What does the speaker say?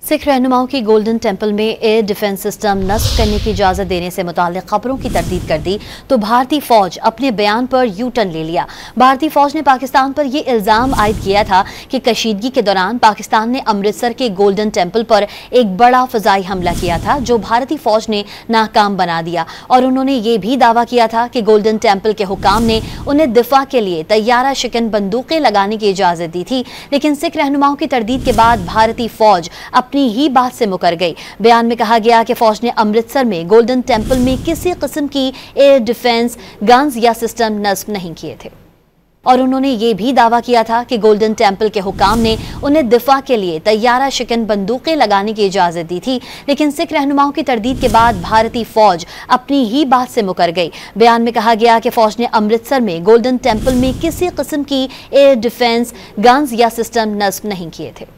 सिख रहनुमाओं की golden temple में air defence system नस्ब करने की इजाज़त देने से मुताल्लिक खबरों की तरदीद कर दी तो भारतीय फौज अपने बयान पर यू टर्न ले लिया। भारतीय फौज ने पाकिस्तान पर यह इल्ज़ाम आयद किया था कि कशीदगी के दौरान पाकिस्तान ने अमृतसर के गोल्डन टेम्पल पर एक बड़ा फ़ज़ाई हमला किया था जो भारतीय फौज ने नाकाम बना दिया, और उन्होंने ये भी दावा किया था कि गोल्डन टेम्पल के हुकाम ने उन्हें दिफा के लिए तैयारा शिकन बंदूकें लगाने की इजाज़त दी थी। लेकिन सिख रहनुमाओं की तरदीद के बाद भारतीय फौज अपनी ही बात से मुकर गई। बयान में कहा गया कि फौज ने अमृतसर में गोल्डन टेम्पल में किसी किस्म की एयर डिफेंस गन्स या सिस्टम नस्ब नहीं किए थे, और उन्होंने ये भी दावा किया था कि गोल्डन टेम्पल के हुकाम ने उन्हें दिफा के लिए तैयारा शिकन बंदूकें लगाने की इजाज़त दी थी। लेकिन सिख रहनुमाओं की तरदीद के बाद भारतीय फौज अपनी ही बात से मुकर गई। बयान में कहा गया कि फौज ने अमृतसर में गोल्डन टेम्पल में किसी किस्म की एयर डिफेंस गन्स या सिस्टम नस्ब नहीं किए थे।